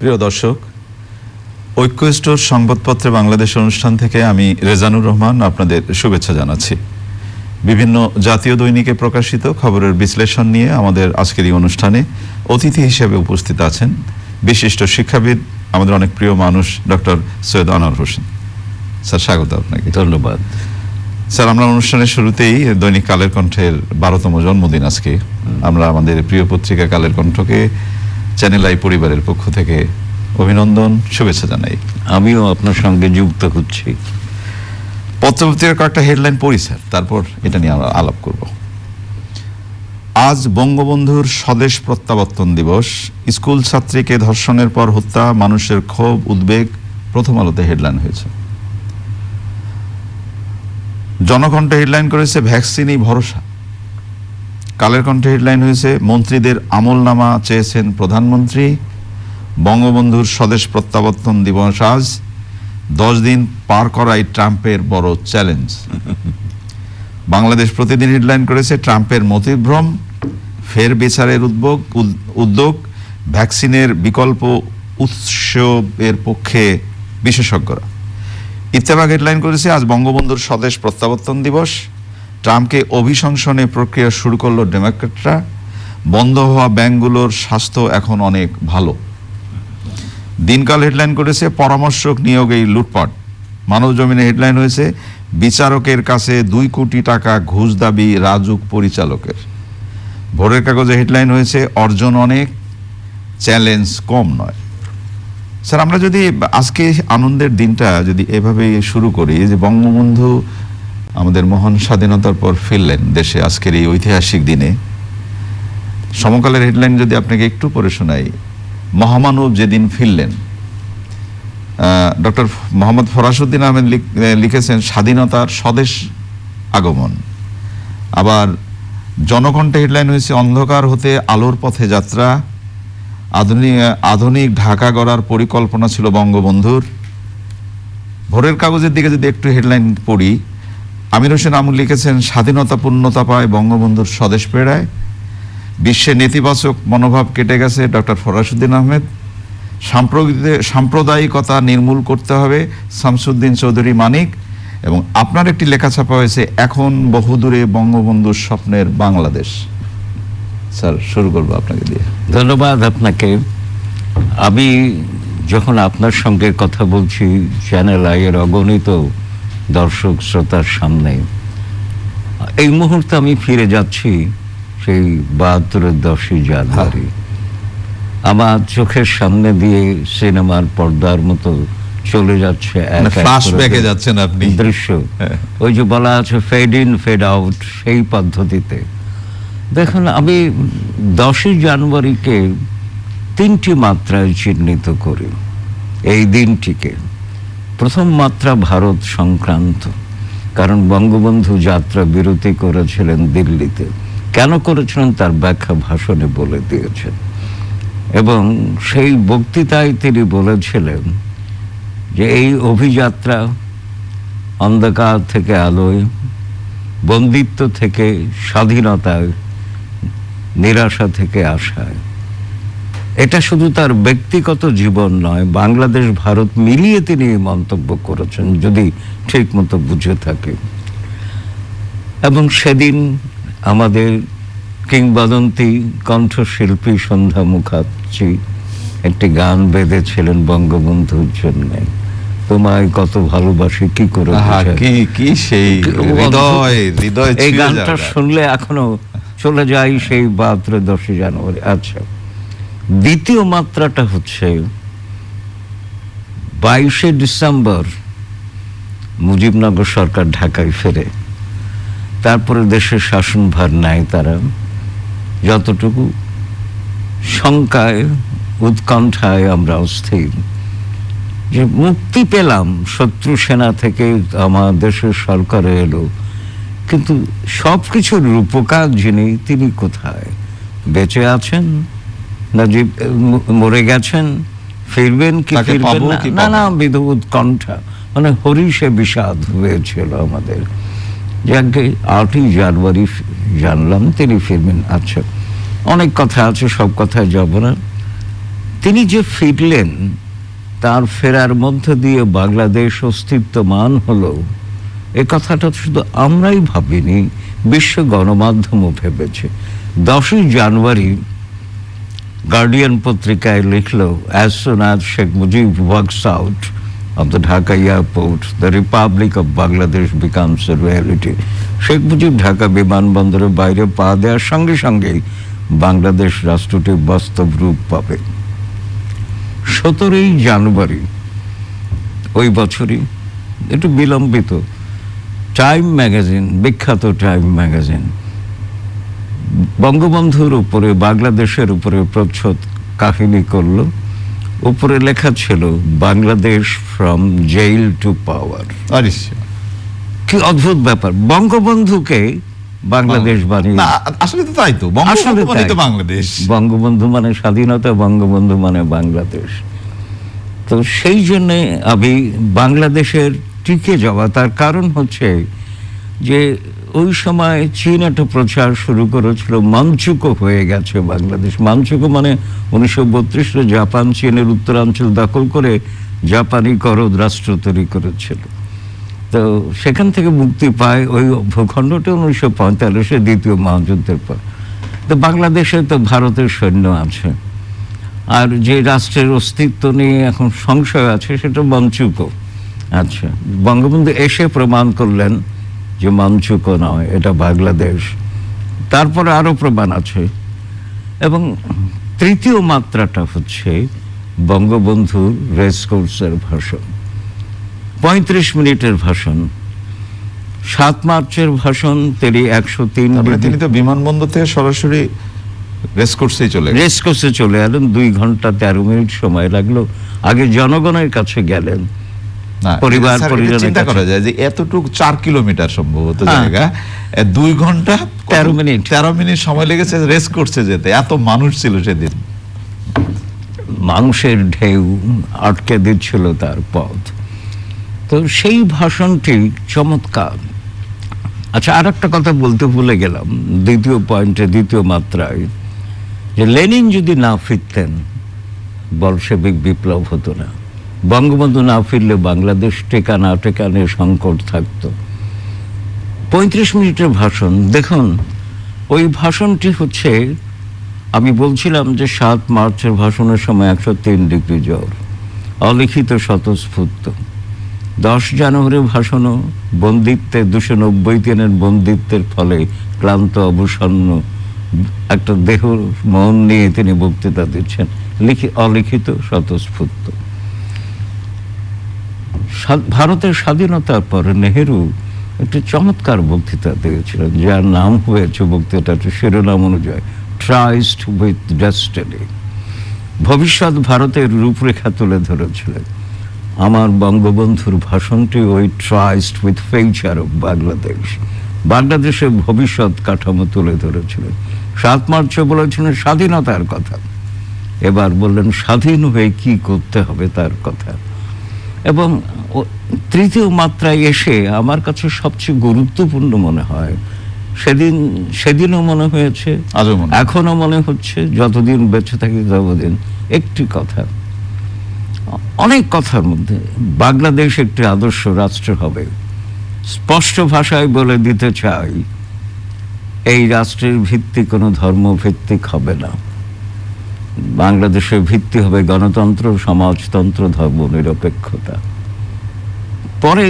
প্রিয় দর্শক, ঐক্য স্টোর সংবাদপত্রে বাংলাদেশ অনুষ্ঠান থেকে আমি রেজানুর রহমান আপনাদের শুভেচ্ছা জানাচ্ছি। বিভিন্ন জাতীয় দৈনিকে প্রকাশিত খবরের বিশ্লেষণ নিয়ে আমাদের আজকের এই অনুষ্ঠানে অতিথি হিসেবে উপস্থিত আছেন বিশিষ্ট শিক্ষাবিদ, আমাদের অনেক প্রিয় মানুষ, ডক্টর সৈয়দ আনোয়ার হোসেন। স্যার, স্বাগত আপনাকে। ধন্যবাদ স্যার। আমরা অনুষ্ঠানের শুরুতেই দৈনিক কালের কণ্ঠের 12তম জন্মদিন আজকে। আমরা আমাদের প্রিয় পত্রিকা কালের কণ্ঠকে চ্যানেল আই পরিবারের পক্ষ থেকে অভিনন্দন, শুভেচ্ছা জানাই। আমিও আপনার সঙ্গে যুক্ত হচ্ছি। পত্রপত্রিকার কয়েকটা হেডলাইন পড়ি স্যার, তারপর এটা নিয়ে আমরা আলাপ করব। আজ বঙ্গবন্ধুর স্বদেশ প্রত্যাবর্তন দিবস। স্কুল ছাত্রীকে ধর্ষণের পর হত্যা, মানুষের ক্ষোভ উদ্বেগ, প্রথম আলোতে হেডলাইন হয়েছে। জনকণ্ঠে হেডলাইন করেছে ভ্যাকসিনই ভরসা। কালের কণ্ঠে হেডলাইন হয়েছে মন্ত্রীদের আমলনামা চেয়েছেন প্রধানমন্ত্রী। বঙ্গবন্ধুর স্বদেশ প্রত্যাবর্তন দিবস আজ, 10 দিন পার করাই ট্রাম্পের বড় চ্যালেঞ্জ। বাংলাদেশ প্রতিদিন হেডলাইন করেছে ট্রাম্পের মতিভ্রম, ফের বিচারের উদ্যোগ, ভ্যাকসিনের বিকল্প উৎসের পক্ষে বিশেষজ্ঞরা। ইত্তেফাক হেডলাইন করেছে আজ বঙ্গবন্ধুর স্বদেশ প্রত্যাবর্তন দিবস, ট্রাম্পকে অভিশংসনে প্রক্রিয়া শুরু করল ডেমোক্র্যাটরা, বন্ধ হওয়া ব্যাংকগুলোর স্বাস্থ্য এখন অনেক ভালো। দিনকাল হেডলাইন করেছে পরামর্শক নিয়োগেই লুটপাট। মানব জমিনে হেডলাইন হয়েছে বিচারকের কাছে 2 কোটি টাকা ঘুষ দাবি রাজুক পরিচালকের। ভোরের কাগজে হেডলাইন হয়েছে অর্জন অনেক, চ্যালেঞ্জ কম নয়। স্যার, আমরা যদি আজকে আনন্দের দিনটা যদি এভাবে শুরু করি যে বঙ্গবন্ধু আমাদের মহান স্বাধীনতার পর ফিরলেন দেশে আজকের এই ঐতিহাসিক দিনে, সমকালের হেডলাইন যদি আপনাকে একটু পড়ে শোনাই, মহামানব যেদিন ফিরলেন। ডক্টর মোহাম্মদ ফরাসউদ্দিন আহমেদ লিখেছেন স্বাধীনতার স্বদেশ আগমন। আবার জনকণ্ঠে হেডলাইন হয়েছে অন্ধকার হতে আলোর পথে যাত্রা, আধুনিক ঢাকা গড়ার পরিকল্পনা ছিল বঙ্গবন্ধুর। ভোরের কাগজের দিকে যদি একটু হেডলাইন পড়ি, আমির হোসেন আমুল লিখেছেন স্বাধীনতা পূর্ণতা পায় বঙ্গবন্ধুর স্বদেশ প্রেরায়। বিশ্বে নেতিবাচক মনোভাব কেটে গেছে, ডক্টর ফরাসউদ্দিন আহমেদ। সাম্প্রদায়িকতা নির্মূল করতে হবে, শামসুদ্দিন চৌধুরী মানিক। এবং আপনার একটি লেখা ছাপা হয়েছে এখন বহুদূরে বঙ্গবন্ধুর স্বপ্নের বাংলাদেশ। স্যার, শুরু করবো আপনাকে দিয়ে। ধন্যবাদ আপনাকে। আমি যখন আপনার সঙ্গে কথা বলছি চ্যানেল আই এর অগণিত দর্শক শ্রোতার সামনে, এই মুহূর্তে আমি ফিরে যাচ্ছি সেই 72-এর 10ই জানুয়ারি। আমার চোখের সামনে দিয়ে সিনেমার পর্দার মতো চলে যাচ্ছে ফ্ল্যাশব্যাকে যাচ্ছেন আপনি দৃশ্য। ওই যে বলা আছে ফেড ইন ফেড আউট, সেই পদ্ধতিতে। দেখুন, আমি 10ই জানুয়ারিকে 3টি মাত্রায় চিহ্নিত করি এই দিনটিকে। প্রথম মাত্রা ভারত সংক্রান্ত, কারণ বঙ্গবন্ধু যাত্রা বিরতি করেছিলেন দিল্লিতে। কেন করেছিলেন তার ব্যাখ্যা ভাষণে বলে দিয়েছেন, এবং সেই বক্তৃতায় তিনি বলেছিলেন যে এই অভিযাত্রা অন্ধকার থেকে আলোয়, বন্দিত্ব থেকে স্বাধীনতায়, নিরাশা থেকে আশায়। এটা শুধু তার ব্যক্তিগত জীবন নয়, বাংলাদেশ ভারত মিলিয়ে তিনি এই মন্তব্য করেছেন, যদি ঠিক মতো বুঝে থাকে। এবং সেদিন আমাদের কিংবদন্তি কণ্ঠশিল্পী সন্ধ্যা মুখার্জি একটি গান বেঁধেছিলেন বঙ্গবন্ধুর জন্য, তোমায় কত ভালোবাসি কি করে। কি সেই হৃদয়। এই গানটা শুনলে এখনো চলে যাই সেই 72 10ই জানুয়ারি। আচ্ছা, দ্বিতীয় মাত্রাটা হচ্ছে 22শে ডিসেম্বর মুজিবনগর সরকার ঢাকায় ফেরে। তারপরে দেশের শাসনভার নেয় তারা। যতটুকু শঙ্কায় উৎকণ্ঠায় আমরা অস্থির যে মুক্তি পেলাম শত্রু সেনা থেকে, আমার দেশের সরকারে এলো, কিন্তু সবকিছুর রূপকার যিনি, তিনি কোথায়? বেঁচে আছেন না যে মরে গেছেন? ফিরবেন কি ফিরবেন না? না, বিধ উৎকণ্ঠা, মানে হরিষে বিষাদ হয়েছিল আমাদের। যাকে 8ই জানুয়ারি জানলাম তিনি ফিরবেন। আচ্ছা, অনেক কথা আছে, সব কথায় যাব না। তিনি যে ফিরলেন, তার ফেরার মধ্য দিয়ে বাংলাদেশ অস্তিত্বমান হলো, এ কথাটা শুধু আমরাই ভাবিনি, বিশ্ব গণমাধ্যমও ভেবেছে। 10ই জানুয়ারি গার্ডিয়ান পত্রিকায় লিখলো, as soon as Sheikh Mujib walks out of the Dhaka airport, the Republic of Bangladesh becomes a reality. Sheikh Mujib Dhaka বিমানবন্দরের বাইরে পা দেওয়ার সঙ্গে সঙ্গেই বাংলাদেশ রাষ্ট্রটি বাস্তব রূপ পাবে। 17ই জানুয়ারি ওই বছরই, একটু বিলম্বিত, টাইম ম্যাগাজিন, বিখ্যাত টাইম ম্যাগাজিন, বঙ্গবন্ধুর উপরে, বাংলাদেশের উপরে প্রচ্ছদ কাহিনী করলো। উপরে লেখা ছিল, বাংলাদেশ ফ্রম জেইল টু পাওয়ার। কি অদ্ভুত ব্যাপার, বঙ্গবন্ধুকে বাংলাদেশ বানিয়ে। আসলে তো তাই তো, বঙ্গবন্ধু মানে তো বাংলাদেশ, বঙ্গবন্ধু মানে স্বাধীনতা, বঙ্গবন্ধু মানে বাংলাদেশ। তো সেই জন্য আমি বাংলাদেশের টিকে যাওয়া, তার কারণ হচ্ছে যে ওই সময় চীন একটা প্রচার শুরু করেছিল, মানচুকো হয়ে গেছে বাংলাদেশ। মানচুকো মানে 1932-এ জাপান চীনের উত্তরাঞ্চল দখল করে জাপানি করদ রাষ্ট্র তৈরি করেছিল। তো সেখান থেকে মুক্তি পায় ওই ভূখণ্ডটা 1945-এ দ্বিতীয় মহাযুদ্ধের পর। তো বাংলাদেশে তো ভারতের সৈন্য আছে, আর যে রাষ্ট্রের অস্তিত্ব নিয়ে এখন সংশয় আছে সেটা মানচুকো। আচ্ছা, বঙ্গবন্ধু এসে প্রমাণ করলেন যে মানচুকো নয়, এটা বাংলাদেশ। তারপরে আরো প্রমাণ আছে। এবং তৃতীয় মাত্রাটা হচ্ছে বঙ্গবন্ধুর রেসকোর্সের ভাষণ, 35 মিনিটের ভাষণ। 7 মার্চের ভাষণ তিনি 103, তিনি তো বিমানবন্দর থেকে সরাসরি রেসকোর্সে চলে এলেন। 2 ঘন্টা 13 মিনিট সময় লাগলো। আগে জনগণের কাছে গেলেন, পরিবার পরিজনের। চিন্তা করা যায় যে এতটুকু 4 কিলোমিটার সম্ভবত জায়গা, 2 ঘন্টা 13 মিনিট সময় লেগেছে রেসকোর্সে যেতে। এত মানুষ ছিল সেদিন, মানুষের ঢেউ আটকে দিচ্ছিল তার পথ। তো সেই ভাষণটি চমৎকার। আচ্ছা, আর একটা কথা বলতে ভুলে গেলাম, দ্বিতীয় পয়েন্টে, দ্বিতীয় মাত্রায়, যে লেনিন যদি না ফিরতেন বলশেবিক বিপ্লব হতো না। বঙ্গবন্ধু না ফিরলে বাংলাদেশ টেকা না টেকা নিয়ে সংকট থাকতো। 35 মিনিটের ভাষণ দেখুন। ওই ভাষণটি হচ্ছে, আমি বলছিলাম যে 7 মার্চের ভাষণের সময় 103 ডিগ্রি জ্বর, অলিখিত স্বতঃস্ফূর্ত। 10 জানুয়ারির ভাষণও বন্দিত্বে, 290 দিনের বন্দিত্বের ফলে ক্লান্ত অবসন্ন একটা দেহ মন নিয়ে তিনি বক্তৃতা দিচ্ছেন, অলিখিত স্বতঃস্ফূর্ত। ভারতের স্বাধীনতার পর নেহেরু একটি চমৎকার বক্তৃতা দিয়েছিলেন, যার নাম হয়েছে বক্তৃতাটির শিরোনাম অনুযায়ী ট্রাইস্ট উইথ ডেস্টিনি। ভবিষ্যৎ ভারতের রূপরেখা তুলে ধরেছিলেন। আমার বঙ্গবন্ধুর ভাষণটি ওই ট্রাইস্ট উইথ ফিউচার অফ বাংলাদেশ, বাংলাদেশের ভবিষ্যৎ কাঠামো তুলে ধরেছিলেন। 7 মার্চে বলেছিলেন স্বাধীনতার কথা, এবার বললেন স্বাধীন হয়ে কি করতে হবে তার কথা। এবং তৃতীয় মাত্রায় এসে আমার কাছে সবচেয়ে গুরুত্বপূর্ণ মনে হয়, সেদিনও মনে হয়েছে, এখনো মনে হচ্ছে, যতদিন বেঁচে থাকি ততদিন, একটি কথা, অনেক কথার মধ্যে, বাংলাদেশ একটি আদর্শ রাষ্ট্র হবে। স্পষ্ট ভাষায় বলে দিতে চাই, এই রাষ্ট্রের ভিত্তি কোনো ধর্ম ভিত্তিক হবে না। বাংলাদেশের ভিত্তি হবে গণতন্ত্র, সমাজতন্ত্র, ধর্ম নিরপেক্ষতা। পরে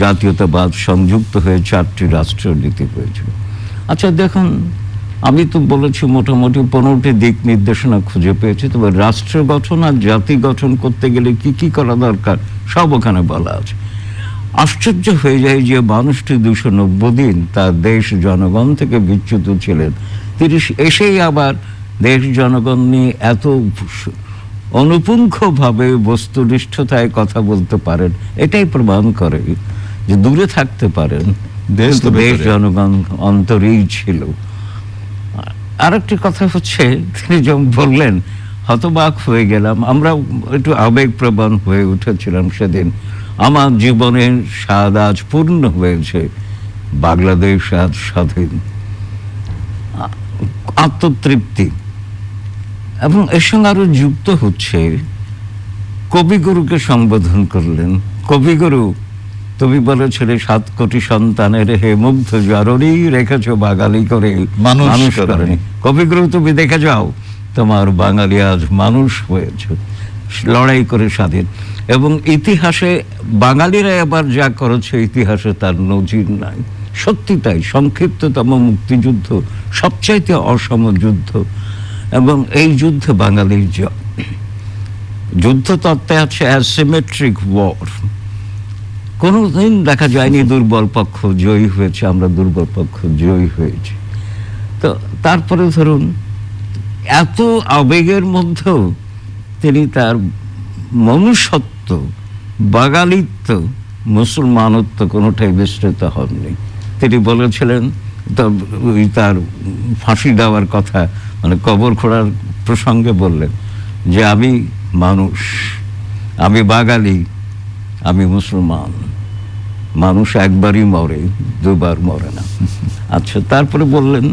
জাতীয়তাবাদ সংযুক্ত হয়ে 4টি রাষ্ট্রনীতি হয়েছিল। আচ্ছা দেখুন, আমি তো বলেছি মোটামুটি 15টি দিক নির্দেশনা খুঁজে পেয়েছি। তবে রাষ্ট্র গঠন আর জাতি গঠন করতে গেলে কি কি করা দরকার সব ওখানে বলা আছে। আশ্চর্য হয়ে যায় যে মানুষটি 290 দিন তার দেশ জনগণ থেকে বিচ্যুত ছিলেন, তিনি এসেই আবার দেশ জনগণ নিয়ে এত অনুপুঙ্খভাবে বস্তুনিষ্ঠতায় কথা বলতে পারেন। এটাই প্রমাণ করে যে দূরে থাকতে পারেন, দেশ জনগণ অন্তরেই ছিল। আরেকটি কথা হচ্ছে, তিনি যখন বললেন, হতবাক হয়ে গেলাম। আমরা একটু আবেগপ্রবণ হয়ে উঠেছিলাম সেদিন। আমার জীবনের স্বাদ আজ পূর্ণ হয়েছে, বাংলাদেশ আজ স্বাধীন। আত্মতৃপ্তি। এবং এর সঙ্গে আরো যুক্ত হচ্ছে, কবিগুরুকে সম্বোধন করলেন। কবিগুরু, তুমি বলেছিলে 7 কোটি সন্তানের হে মুগ্ধ জননী রেখেছ বাঙালি করে মানুষ করেনি। কবিগুরু, তুমি দেখে যাও তোমার বাঙালি আজ মানুষ হয়েছে, লড়াই করে স্বাধীন। এবং ইতিহাসে বাঙালিরা এবার যা করেছে, ইতিহাসে তার নজির নাই। সত্যি তাই, সংক্ষিপ্ততম মুক্তিযুদ্ধ, সবচাইতে অসম যুদ্ধ, এবং এই যুদ্ধে বাঙালির জয়। যুদ্ধতত্ত্বে আছে অ্যাসিমেট্রিক ওয়ার। কোনোদিন দেখা যায়নি দুর্বল পক্ষ জয়ী হয়েছে, আমরা দুর্বল পক্ষ জয়ী হয়েছি। তো তারপরে ধরুন, এত আবেগের মধ্যেও তিনি তার মনুষ্যত্ব, বাঙালিত্ব, মুসলমানত্ব কোনোটাই বিস্তৃত হননি। তিনি বলেছিলেন, তার ফাঁসি দেওয়ার কথা, মানে কবর খোঁড়ার প্রসঙ্গে বললেন যে আমি মানুষ, আমি বাঙালি, আমি মুসলমান। মানুষ একবারই মরে, দুবার মরে না। আচ্ছা, তারপরে বললেন,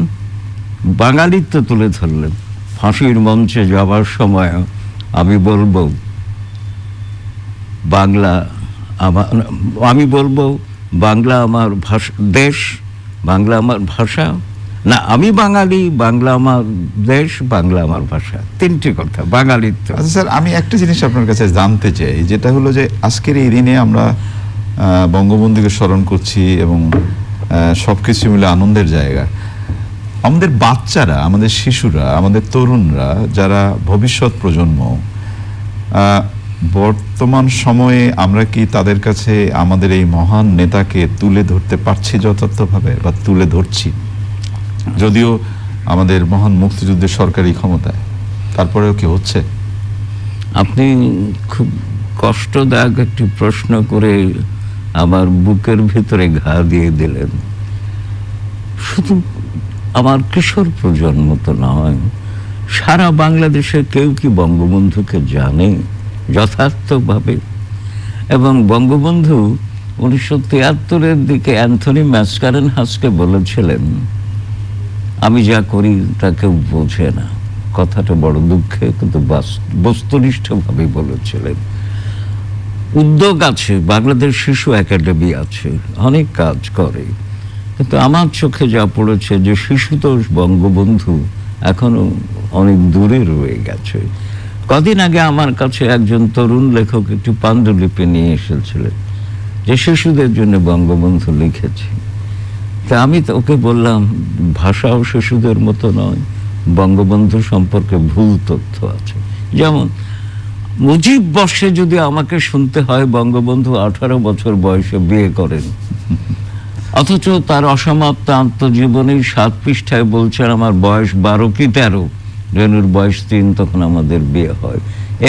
বাঙালিত্ব তুলে ধরলেন। ফাঁসির মঞ্চে যাবার সময় আমি বলবো বাংলা আমার, আমি বলবো বাংলা আমার ভাষা, দেশ বাংলা আমার ভাষা, না আমি বাঙালি, বাংলা আমার দেশ, বাংলা আমার ভাষা। 3টি কথা, বাঙালিত্ব। আচ্ছা স্যার, আমি একটা জিনিস আপনার কাছে জানতে চাই, যেটা হলো যে আজকের এই দিনে আমরা বঙ্গবন্ধুকে স্মরণ করছি এবং সবকিছু মিলে আনন্দের জায়গা। আমাদের বাচ্চারা, আমাদের শিশুরা, আমাদের তরুণরা, যারা ভবিষ্যৎ প্রজন্ম, বর্তমান সময়ে আমরা কি তাদের কাছে আমাদের এই মহান নেতাকে তুলে ধরতে পারছি যথার্থভাবে, বা তুলে ধরছি? যদিও আমাদের মহান মুক্তিযুদ্ধের সরকারি ক্ষমতায়, তারপরেও কি হচ্ছে? আপনি খুব কষ্টদায়ক একটি প্রশ্ন করে আমার বুকের ভিতরে ঘা দিয়ে দিলেন। শুধু আমার কিশোর প্রজন্ম তো নয়, সারা বাংলাদেশে কেউ কি বঙ্গবন্ধুকে জানে যথার্থভাবে? এবং বঙ্গবন্ধু 1973-এর দিকে অ্যান্থনি ম্যাসকারেনহাসকে বলেছিলেন, আমি যা করি তা কেউ বোঝে না। কথাটা বড় দুঃখে কিন্তু বস্তুনিষ্ঠভাবে বলেছিলেন। উদ্যোগ আছে, বাংলাদেশ শিশু একাডেমি আছে, অনেক কাজ করে, কিন্তু আমার চোখে যা পড়েছে যে শিশুতোষ বঙ্গবন্ধু এখনো অনেক দূরে রয়ে গেছে। কদিন আগে আমার কাছে একজন তরুণ লেখক একটি পাণ্ডুলিপি নিয়ে এসেছিলেন যে শিশুদের জন্য বঙ্গবন্ধু লিখেছে। তা আমি তো ওকে বললাম, ভাষাও শিশুদের মতো নয়, বঙ্গবন্ধু সম্পর্কে ভুল তথ্য আছে। যেমন মুজিব বর্ষে যদি আমাকে শুনতে হয় বঙ্গবন্ধু 18 বছর বয়সে বিয়ে করেন, অথচ তার অসমাপ্ত আত্মজীবনীর 7 পৃষ্ঠায় বলছেন আমার বয়স 12 কি 13, রেনুর বয়স 3, তখন আমাদের বিয়ে হয়।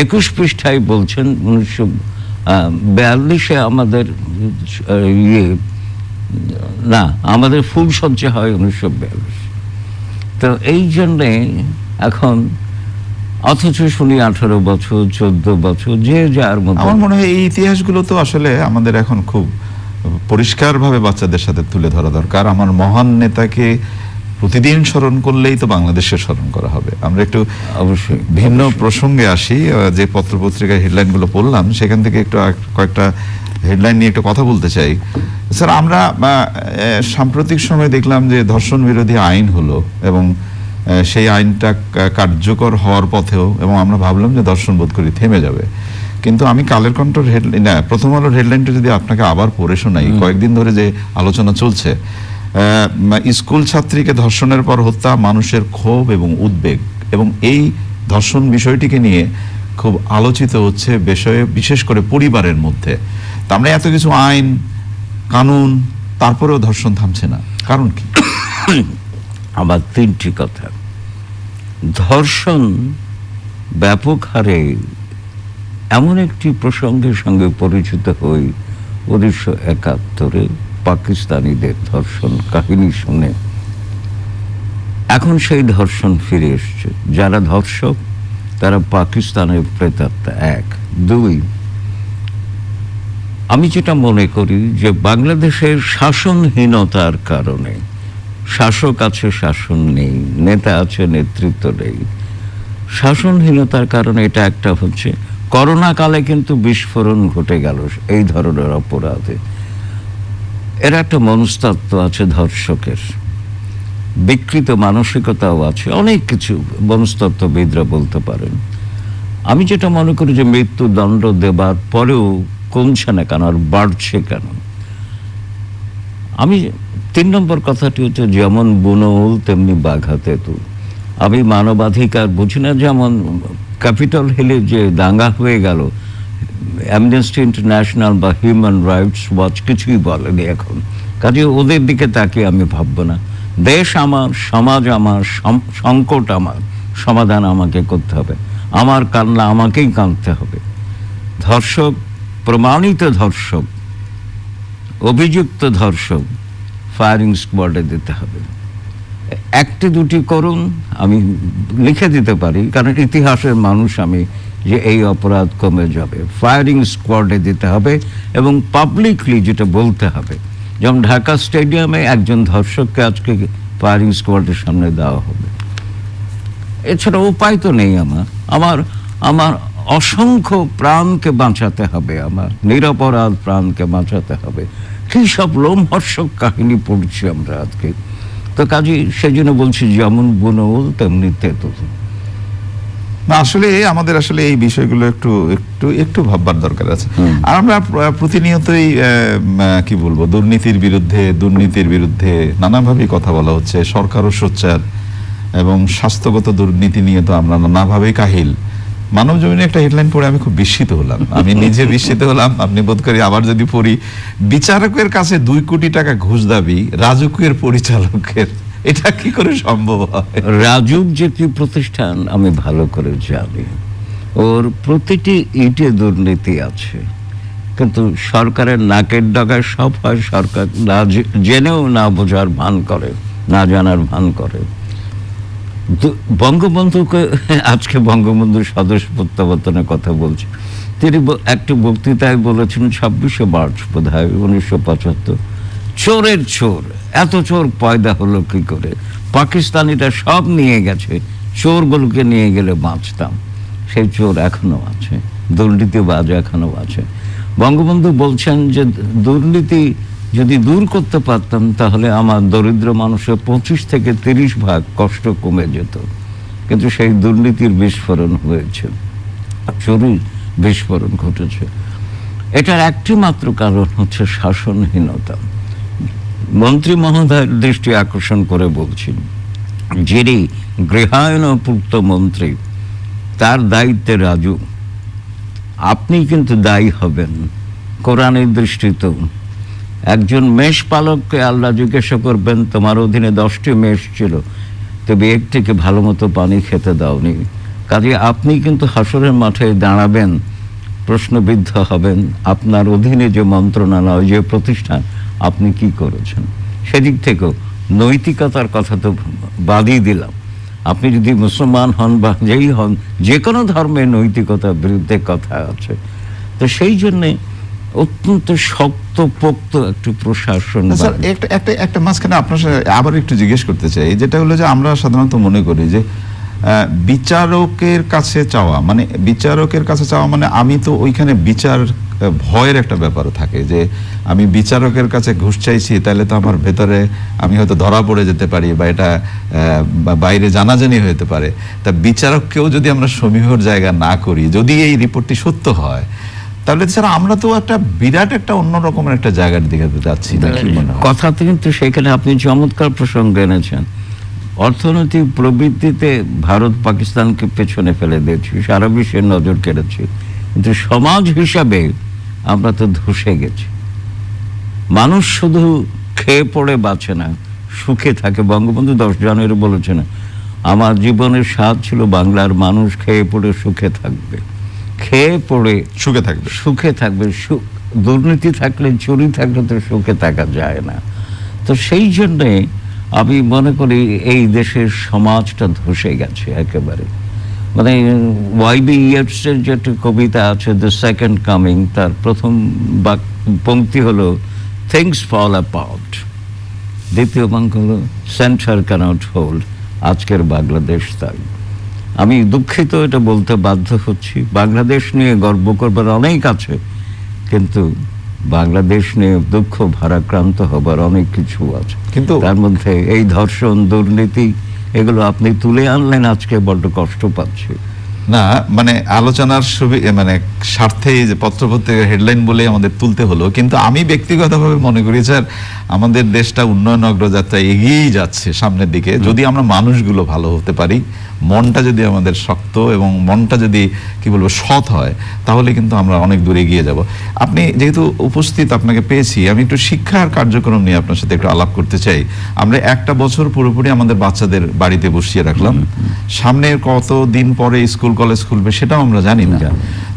21 পৃষ্ঠায় বলছেন 1942-এ আমাদের আমাদের ফুলসজ্জা হয় 1942। তো এই জন্যে এখন, অথচ শুনি 18 বছর 14 বছর, যে যার মতো। আমার মনে হয় এই ইতিহাসগুলো তো আসলে আমাদের এখন খুব পরিষ্কারভাবে বাচ্চাদের সাথে তুলে ধরা দরকার। আমার মহান নেতাকে প্রতিদিন স্মরণ করলেই তো বাংলাদেশে স্মরণ করা হবে। আমরা একটু অবশ্যই ভিন্ন প্রসঙ্গে আসি। যে পত্রপত্রিকার হেডলাইনগুলো পড়লাম, সেখান থেকে একটু কয়েকটা হেডলাইন নিয়ে একটু কথা বলতে চাই। স্যার, আমরা সাম্প্রতিক সময়ে দেখলাম যে ধর্ষণ বিরোধী আইন হলো এবং সেই আইনটা কার্যকর হওয়ার পথেও, এবং আমরা ভাবলাম যে ধর্ষণ বোধ করি থেমে যাবে। কিন্তু আমি কালের কণ্ঠর হেডলাইন, প্রথম আলোর হেডলাইনটা যদি আপনাকে আবার পড়ে শোনাই, কয়েকদিন ধরে যে আলোচনা চলছে, স্কুল ছাত্রীকে ধর্ষণের পর হত্যা, মানুষের ক্ষোভ এবং উদ্বেগ, এবং এই ধর্ষণ বিষয়টিকে নিয়ে খুব আলোচিত হচ্ছে বিষয়ে, বিশেষ করে পরিবারের মধ্যে। তা আমরা এত কিছু আইন কানুন, তারপরেও ধর্ষণ থামছে না, কারণ কি? আবার 3টি কথা। ধর্ষণ ব্যাপক হারে এমন একটি প্রসঙ্গের সঙ্গে পরিচিত হই 1971-এ পাকিস্তানিদের ধর্ষণ কাহিনী শুনে। এখন সেই ধর্ষণ ফিরে এসছে। যারা ধর্ষক তারা পাকিস্তানের প্রেতাত্মা, 1। 2, আমি যেটা মনে করি যে বাংলাদেশের শাসনহীনতার কারণে, শাসক আছে শাসন নেই, নেতা আছে নেতৃত্ব নেই, শাসনহীনতার কারণে এটা একটা হচ্ছে। করোনা কালে কিন্তু বিস্ফোরণ ঘটে গেল এই ধরনের অপরাধে। এর একটা মনস্তত্ত্ব আছে ধর্ষকের, বিকৃত মানসিকতাও আছে, অনেক কিছু মনস্তত্ত্ববিদরা বলতে পারেন। আমি যেটা মনে করি যে মৃত্যুদণ্ড দেবার পরেও কমছে না কেন, আর বাড়ছে কেন? আমি 3 নম্বর কথাটি হচ্ছে যেমন বুনোল তেমনি বাঘা তেঁতুল। আমি মানবাধিকার বুঝি না, যেমন ক্যাপিটাল হিলে যে দাঙ্গা হয়ে গেল, অ্যামনেস্টি ইন্টারন্যাশনাল বা হিউম্যান রাইটস ওয়াচ কিছুই বলেনি এখন। কাজে ওদের দিকে তাকিয়ে আমি ভাববো না। দেশ আমার, সমাজ আমার, সংকট আমার, সমাধান আমাকে করতে হবে, আমার কান্না আমাকেই কাঁদতে হবে। ধর্ষক, প্রমাণিত ধর্ষক, অভিযুক্ত ধর্ষক ফায়ারিং স্কোয়াডে দিতে হবে। 1টি 2টি করুন, আমি লিখে দিতে পারি, কারণ ইতিহাসের মানুষ আমি, যে এই অপরাধ কমে যাবে। ফায়ারিং স্কোয়াডে দিতে হবে এবং পাবলিকলি যেটা বলতে হবে। যেমন ঢাকা স্টেডিয়ামে একজন ধর্ষককে আজকে ফায়ারিং স্কোয়াডের সামনে দেওয়া হবে। এছাড়া উপায় তো নেই আমার আমার অসংখ্য প্রাণকে বাঁচাতে হবে, আমার নিরপরাধ প্রাণকে বাঁচাতে হবে। কি সব লোমহর্ষক কাহিনী পড়ছি আমরা আজকে। তো কাজে সেজন্য বলছি যেমন বুনোল তেমনি তেঁতুল। না, আসলে আমাদের আসলে এই বিষয়গুলো একটু একটু একটু ভাববার দরকার আছে। আর আমরা প্রতিনিয়তই কি বলবো, দুর্নীতির বিরুদ্ধে নানাভাবেই কথা বলা হচ্ছে। সরকারও সোচ্চার এবং স্বাস্থ্যগত দুর্নীতি নিয়ে তো আমরা নানাভাবেই কাহিল। মানব জমিনে একটা হেডলাইন পড়ে আমি খুব বিস্মিত হলাম, আমি নিজে বিস্মিত হলাম, আপনি বোধ করি আবার যদি পড়ি, বিচারকের কাছে 2 কোটি টাকা ঘুষ দাবি রাজুকের পরিচালকের। এটা কি করে সম্ভব হয়? রাজুক যে কি প্রতিষ্ঠান আমি ভালো করে জানি, ওর প্রতিটি ইটে দুর্নীতি আছে, কিন্তু সরকারের নাকের ডগায় সব হয়। সরকার না জেনেও না বোঝার ভান করে, না জানার ভান করে। বঙ্গবন্ধুকে আজকে বঙ্গবন্ধুর স্বদেশ প্রত্যাবর্তনের কথা বলছে। তিনি একটি বক্তৃতায় বলেছেন 26শে মার্চ বোধ হয় 1975, চোরের চোর, এত চোর পয়দা হলো কি করে? পাকিস্তানিরা সব নিয়ে গেছে, চোরগুলোকে নিয়ে গেলে বাঁচতাম। সেই চোর এখনো আছে, দুর্নীতিবাজ এখনো আছে। বঙ্গবন্ধু বলছেন যে দুর্নীতি যদি দূর করতে পারতাম তাহলে আমার দরিদ্র মানুষের 25 থেকে 30 ভাগ কষ্ট কমে যেত। কিন্তু সেই দুর্নীতির বিস্ফোরণ হয়েছে, চুরির বিস্ফোরণ ঘটেছে। এটার একটি মাত্র কারণ হচ্ছে শাসনহীনতা। মন্ত্রী মহোদয়ের দৃষ্টি আকর্ষণ করে বলছি, যিনি গৃহায়ন পূর্ত মন্ত্রী, তার দায়িত্বে রাজু। আপনি কিন্তু দায়ী হবেন কোরআনের দৃষ্টিতে। একজন মেষ পালককে আল্লাহ জিজ্ঞাসা করবেন, তোমার অধীনে 10টি মেষ ছিল, তবে একটিকে ভালো মতো পানি খেতে দাওনি। কাজে আপনি কিন্তু হাসরের মাঠে দাঁড়াবেন, প্রশ্নবিদ্ধ হবেন। আপনার অধীনে যে মন্ত্রণালয়, যে প্রতিষ্ঠান, আপনি কি করেছেন? সেদিক থেকেও নৈতিকতার কথা তো বাদই দিলাম। আপনি যদি মুসলমান হন বা যেই হন, যে কোনো ধর্মের নৈতিকতার বিরুদ্ধে কথা আছে। তো সেই জন্যে অত্যন্ত শক্তপোক্ত একটি প্রশাসন। একটা মাঝখানে আপনার সাথে আবার একটু জিজ্ঞেস করতে চাই, যেটা হলো যে আমরা সাধারণত মনে করি যে বিচারকের কাছে চাওয়া মানে আমি তো ওইখানে বিচার ভয়ের একটা ব্যাপার থাকে, যে আমি বিচারকের কাছে ঘুষ চাইছি, তাহলে তো আমার ভেতরে আমি হয়তো ধরা পড়ে যেতে পারি, বা এটা বাইরে জানাজানি হতে পারে। তা বিচারককেও যদি আমরা সমীহর জায়গা না করি, যদি এই রিপোর্টটি সত্য হয়, তাহলে স্যার আমরা তো একটা বিরাট একটা অন্যরকমের একটা জায়গার দিকে যাচ্ছি না, কি মনে হয়? কথাতে কিন্তু সেখানে আপনি চমৎকার প্রসঙ্গ এনেছেন। অর্থনৈতিক প্রবৃদ্ধিতে ভারত পাকিস্তানকে পেছনে ফেলে দিয়েছি, সারা বিশ্বের নজর কেড়েছি, কিন্তু সমাজ হিসাবে আমরা তো ধসে গেছি। মানুষ শুধু খেয়ে পড়ে বাঁচে না, সুখে থাকে। বঙ্গবন্ধু 10 জানুয়ারি বলেছেন, আমার জীবনের স্বাদ ছিল বাংলার মানুষ খেয়ে পড়ে সুখে থাকবে, খেয়ে পড়ে সুখে থাকবে। দুর্নীতি থাকলে, চুরি থাকলে তো সুখে থাকা যায় না। তো সেই জন্যে আমি মনে করি এই দেশের সমাজটা ধসে গেছে একেবারে। মানে ওয়াইবি ইয়েটসের যে একটা কবিতা আছে, দ্য সেকেন্ড কামিং, তার প্রথম পংক্তি হলো থিংস ফল অ্যাপার্ট, দ্বিতীয় বাক্য হলো সেন্টার ক্যানট হোল্ড, আজকের বাংলাদেশ তাই। আমি দুঃখিত এটা বলতে বাধ্য হচ্ছি, বাংলাদেশ নিয়ে গর্ব করবার অনেক আছে, কিন্তু বাংলাদেশ নিয়ে দুঃখ ভারাক্রান্ত হবার অনেক কিছু আছে। কিন্তু তার মধ্যে এই ধর্ষণ, দুর্নীতি, এগুলো আপনি তুলে আনলেন, আজকে বড্ড কষ্ট পাচ্ছি। না, মানে আলোচনার মানে স্বার্থে এই যে পত্রপত্রিকার হেডলাইন বলে আমাদের তুলতে হলো, কিন্তু আমি ব্যক্তিগতভাবে মনে করি স্যার, আমাদের দেশটা উন্নয়ন অগ্রযাত্রা এগিয়েই যাচ্ছে সামনের দিকে, যদি আমরা মানুষগুলো ভালো হতে পারি, মনটা যদি আমাদের শক্ত এবং মনটা যদি কি বলবো সৎ হয়, তাহলে কিন্তু আমরা অনেক দূর এগিয়ে যাব। আপনি যেহেতু উপস্থিত, আপনাকে পেয়েছি, আমি একটু শিক্ষার কার্যক্রম নিয়ে আপনার সাথে একটু আলাপ করতে চাই। আমরা একটা বছর পুরোপুরি আমাদের বাচ্চাদের বাড়িতে বসিয়ে রাখলাম, সামনের কত দিন পরে স্কুল কলেজ খুলবে সেটাও আমরা জানি না।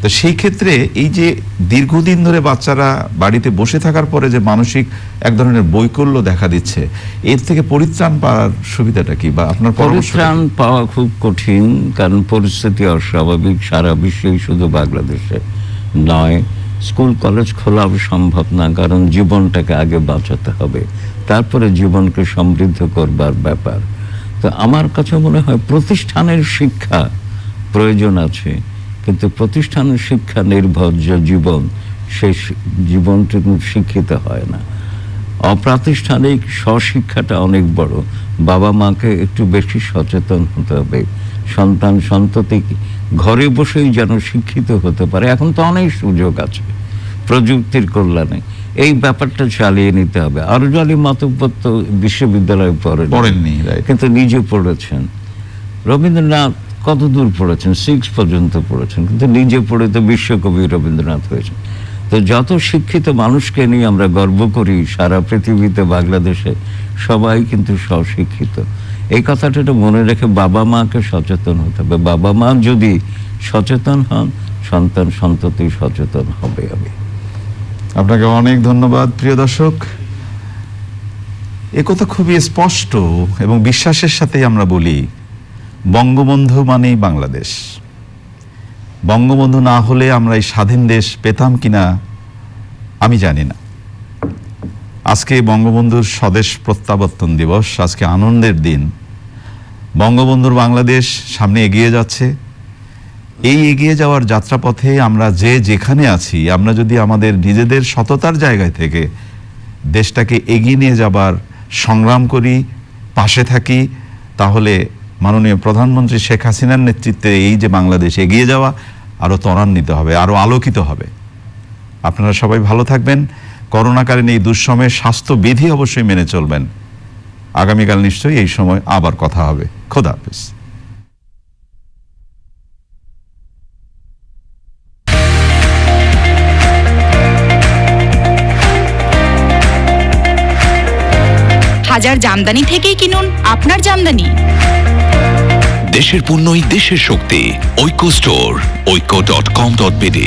তো সেই ক্ষেত্রে এই যে দীর্ঘদিন ধরে বাচ্চারা বাড়িতে বসে থাকার পরে যে মানসিক এক ধরনের বৈকল্য দেখা দিচ্ছে, এর থেকে পরিত্রাণ পাওয়ার সুবিধাটা কি, বা আপনার পরিত্রাণ পাওয়া খুব কঠিন, কারণ পরিস্থিতি অস্বাভাবিক সারা বিশ্বেই, শুধু বাংলাদেশে নয়। স্কুল কলেজ খোলাও সম্ভব না, কারণ জীবনটাকে আগে বাঁচাতে হবে, তারপরে জীবনকে সমৃদ্ধ করবার ব্যাপার। তো আমার কাছে মনে হয় প্রতিষ্ঠানের শিক্ষা প্রয়োজন আছে, কিন্তু প্রতিষ্ঠানের শিক্ষা নির্ভর যে জীবন, সেই জীবনটুকু শিক্ষিত হয় না। অপ্রাতিষ্ঠানিক স্বশিক্ষাটা অনেক বড়। বাবা মাকে একটু বেশি সচেতন হতে হবে, সন্তান সন্ততি ঘরে বসেই যেন শিক্ষিত হতে পারে। এখন তো অনেক সুযোগ আছে প্রযুক্তির কল্যাণে, এই ব্যাপারটা চালিয়ে নিতে হবে। আরজ আলী মাতব্বর তো বিশ্ববিদ্যালয়ে পড়েননি, কিন্তু নিজে পড়েছেন। রবীন্দ্রনাথ কত দূর পড়েছেন? 6 পর্যন্ত পড়েছেন, কিন্তু নিজে পড়ে তো বিশ্বকবি রবীন্দ্রনাথ হয়েছেন। তো যত শিক্ষিত মানুষকে নিয়ে আমরা গর্ব করি সারা পৃথিবীতে, বাংলাদেশে সবাই কিন্তু স্বশিক্ষিত। এই কথাটা মনে রেখে বাবা মাকে সচেতন হতে হবে। বাবা মা যদি সচেতন হন, সন্তান সন্ততি সচেতন হবে। আপনাকে অনেক ধন্যবাদ। প্রিয় দর্শক, একথা খুবই স্পষ্ট এবং বিশ্বাসের সাথেই আমরা বলি, বঙ্গবন্ধু মানেই বাংলাদেশ। বঙ্গবন্ধু না হলে আমরা এই স্বাধীন দেশ পেতাম কিনা আমি জানি না। আজকে বঙ্গবন্ধুর স্বদেশ প্রত্যাবর্তন দিবস, আজকে আনন্দের দিন। বঙ্গবন্ধুর বাংলাদেশ সামনে এগিয়ে যাচ্ছে। এই এগিয়ে যাওয়ার যাত্রাপথে আমরা যে যেখানে আছি, আমরা যদি আমাদের নিজেদের সততার জায়গায় থেকে দেশটাকে এগিয়ে নিয়ে যাবার সংগ্রাম করি, পাশে থাকি, তাহলে মাননীয় প্রধানমন্ত্রী শেখ হাসিনার নেতৃত্বে এই যে বাংলাদেশ এগিয়ে যাওয়া আরও ত্বরান্বিত হবে, আরও আলোকিত হবে। আপনারা সবাই ভালো থাকবেন। করোনাকালীন এই দুঃসময়ে স্বাস্থ্যবিধি অবশ্যই মেনে চলবেন। আগামীকাল নিশ্চয়ই এই সময় আবার কথা হবে। খোদা হাফেজ। হাজার জামদানি থেকেই কিনুন আপনার জামদানি। দেশের পণ্যই দেশের শক্তি। ঐক্য স্টোর, ঐক্য.com.bd।